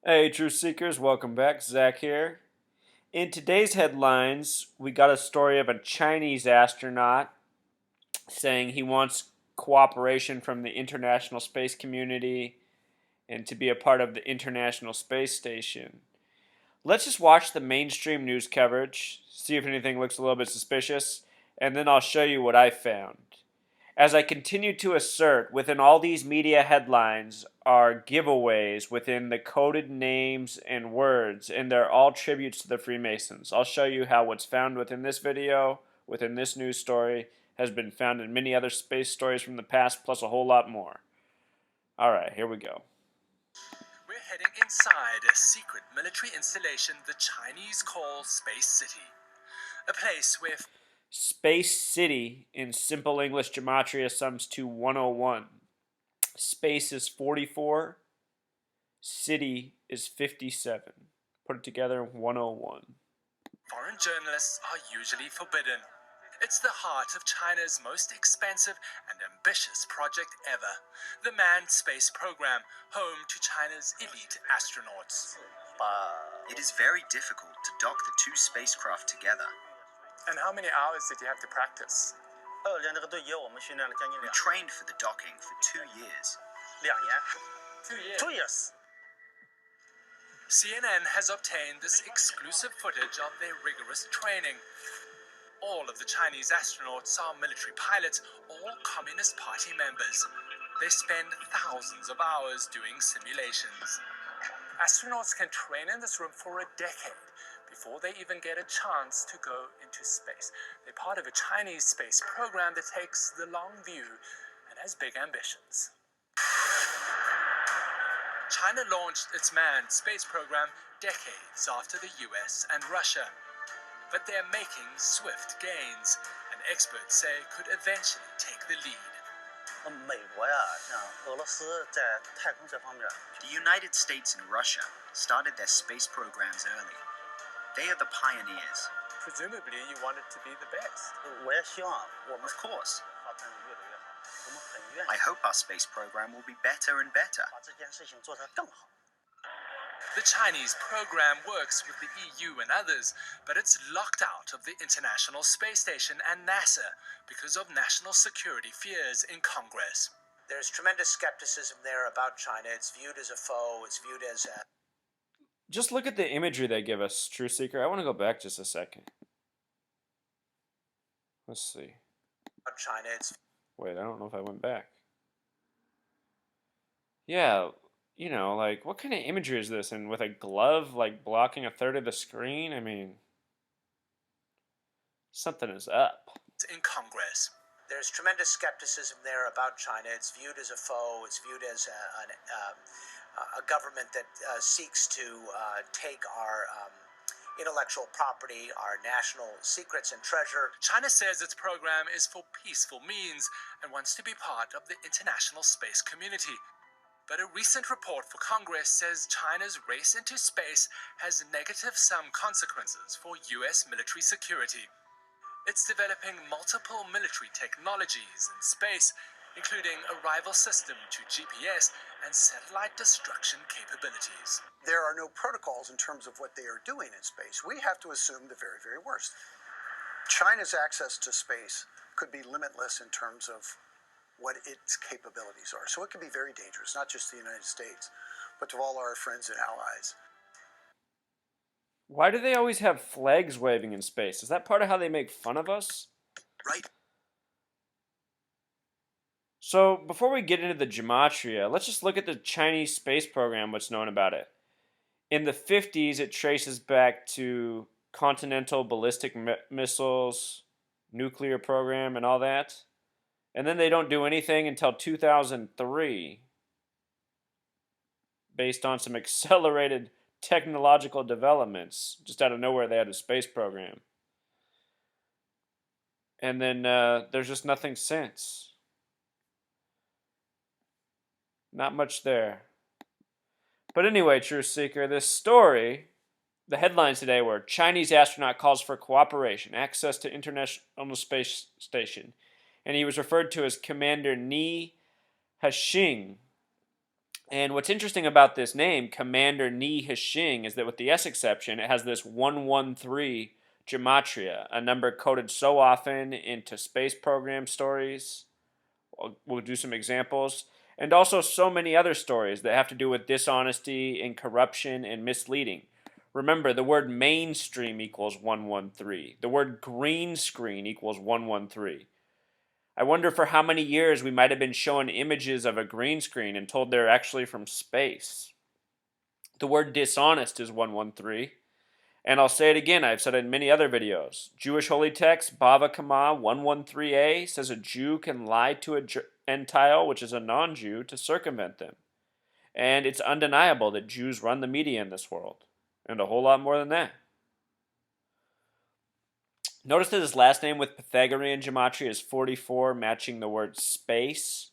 Hey, Truth Seekers, welcome back. Zach here. In today's headlines, we got a story of a Chinese astronaut saying he wants cooperation from the international space community and to be a part of the International Space Station. Let's just watch the mainstream news coverage, see if anything looks a little bit suspicious, and then I'll show you what I found. As I continue to assert, within all these media headlines are giveaways within the coded names and words, and they're all tributes to the Freemasons. I'll show you how what's found within this video, within this news story, has been found in many other space stories from the past, plus a whole lot more. Alright, here we go. We're heading inside a secret military installation the Chinese call Space City. A place where Space City in simple English gematria sums to 101. Space is 44. City is 57. Put it together, 101. foreign journalists are usually forbidden. It's the heart of China's most expensive and ambitious project ever, the manned space program, home to China's elite astronauts. It is very difficult to dock the two spacecraft together. And how many hours did you have to practice? We trained for the docking for 2 years. 2 years. CNN has obtained this exclusive footage of their rigorous training. All of the Chinese astronauts are military pilots, all Communist Party members. They spend thousands of hours doing simulations. Astronauts can train in this room for a decade before they even get a chance to go into space. They're part of a Chinese space program that takes the long view and has big ambitions. China launched its manned space program decades after the US and Russia. But they're making swift gains, and experts say could eventually take the lead. The United States and Russia started their space programs early. They are the pioneers. Presumably you want it to be the best. Of course. I hope our space program will be better and better. The Chinese program works with the EU and others, but it's locked out of the International Space Station and NASA because of national security fears in Congress. There's tremendous skepticism there about China. It's viewed as a foe. It's viewed as a... Just look at the imagery they give us, True Seeker. I want to go back just a second. Let's see. China. It's... Wait, I don't know if I went back. Yeah, you know, like, what kind of imagery is this? And with a glove, like, blocking a third of the screen? I mean, something is up. in Congress. There's tremendous skepticism there about China. It's viewed as a foe. It's viewed as a government that seeks to take our intellectual property, our national secrets and treasure. China says its program is for peaceful means and wants to be part of the international space community. But a recent report for Congress says China's race into space has negative-sum consequences for U.S. military security. It's developing multiple military technologies in space, including a rival system to GPS and satellite destruction capabilities. There are no protocols in terms of what they are doing in space. We have to assume the very, very worst. China's access to space could be limitless in terms of what its capabilities are. So it can be very dangerous, not just to the United States, but to all our friends and allies. Why do they always have flags waving in space? Is that part of how they make fun of us? Right. So, before we get into the gematria, let's just look at the Chinese space program, what's known about it. In the 50s, it traces back to continental ballistic missiles, nuclear program, and all that. And then they don't do anything until 2003, based on some accelerated technological developments. Just out of nowhere, they had a space program. And then there's just nothing since. Not much there. But anyway, Truth Seeker, this story, the headlines today were Chinese astronaut calls for cooperation, access to International Space Station. And he was referred to as Commander Haisheng. And what's interesting about this name, Commander Ni Haisheng, is that with the S exception, it has this 113 gematria, a number coded so often into space program stories. We'll do some examples. And also so many other stories that have to do with dishonesty and corruption and misleading. Remember, the word mainstream equals 113. The word green screen equals 113. I wonder for how many years we might have been shown images of a green screen and told they're actually from space. The word dishonest is 113. And I'll say it again, I've said it in many other videos. Jewish holy text, Bava Kama 113a, says a Jew can lie to a Gentile, which is a non-Jew, to circumvent them. And it's undeniable that Jews run the media in this world. And a whole lot more than that. Notice that his last name with Pythagorean gematria is 44, matching the word space.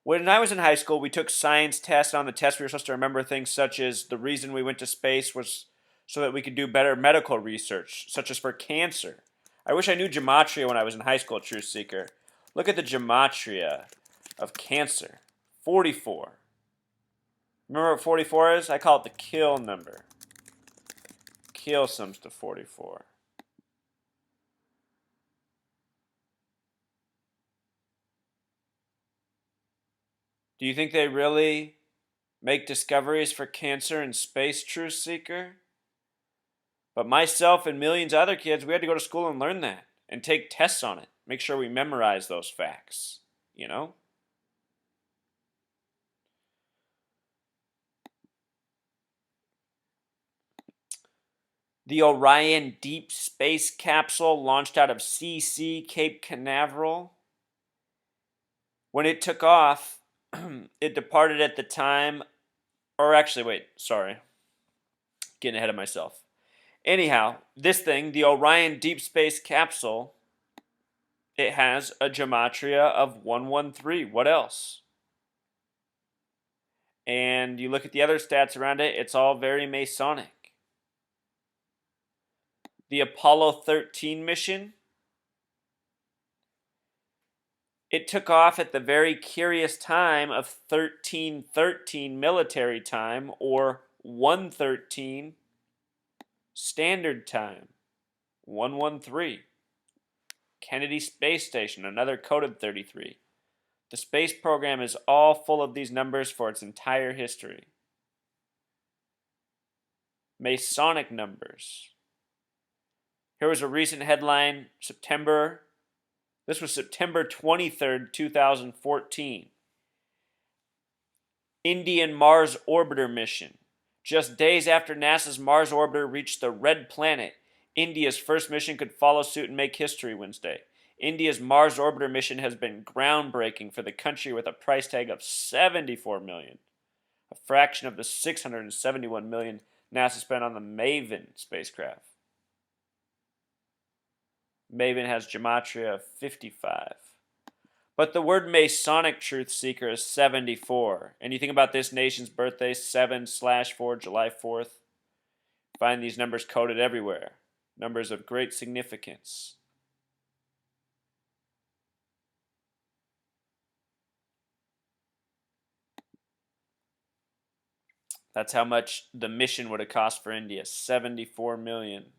When I was in high school, we took science tests. On the test, we were supposed to remember things such as the reason we went to space was so that we could do better medical research, such as for cancer. I wish I knew gematria when I was in high school, Truth Seeker. Look at the gematria of cancer. 44. Remember what 44 is? I call it the kill number. Kill sums to 44. Do you think they really make discoveries for cancer in space, Truth Seeker? But myself and millions of other kids, we had to go to school and learn that and take tests on it. Make sure we memorize those facts, you know? The Orion Deep Space Capsule launched out of CC, Cape Canaveral. When it took off, it departed at the time, or actually, wait, sorry. Getting ahead of myself. Anyhow, this thing, the Orion Deep Space Capsule, it has a gematria of 113. What else? And you look at the other stats around it, it's all very Masonic. The Apollo 13 mission, it took off at the very curious time of 1313 military time, or 113 standard time. 113. Kennedy Space Station, another coded 33. The space program is all full of these numbers for its entire history. Masonic numbers. Here was a recent headline, This was September 23rd, 2014. Indian Mars Orbiter mission. Just days after NASA's Mars Orbiter reached the Red Planet, India's first mission could follow suit and make history Wednesday. India's Mars Orbiter mission has been groundbreaking for the country with a price tag of $74 million, a fraction of the $671 million NASA spent on the Maven spacecraft. Maven has gematria of 55. But the word Masonic, Truth Seeker, is 74. And you think about this nation's birthday, 7/4, July 4th. Find these numbers coded everywhere. Numbers of great significance. That's how much the mission would have cost for India, $74 million.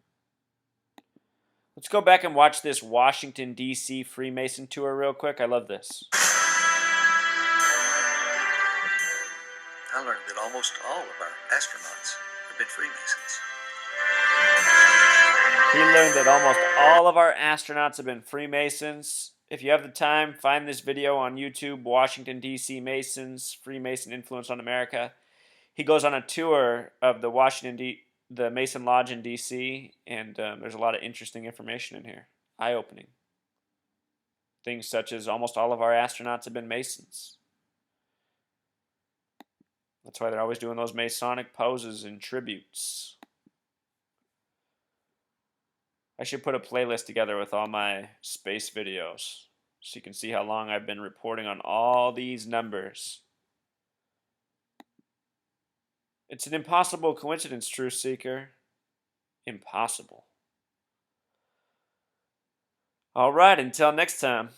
Let's go back and watch this Washington, D.C. Freemason tour real quick. I love this. I learned that almost all of our astronauts have been Freemasons. He learned that almost all of our astronauts have been Freemasons. If you have the time, find this video on YouTube, Washington, D.C. Masons, Freemason Influence on America. He goes on a tour of the the Mason Lodge in D.C., and there's a lot of interesting information in here. Eye-opening. Things such as almost all of our astronauts have been Masons. That's why they're always doing those Masonic poses and tributes. I should put a playlist together with all my space videos so you can see how long I've been reporting on all these numbers. It's an impossible coincidence, Truth Seeker. Impossible. All right, until next time.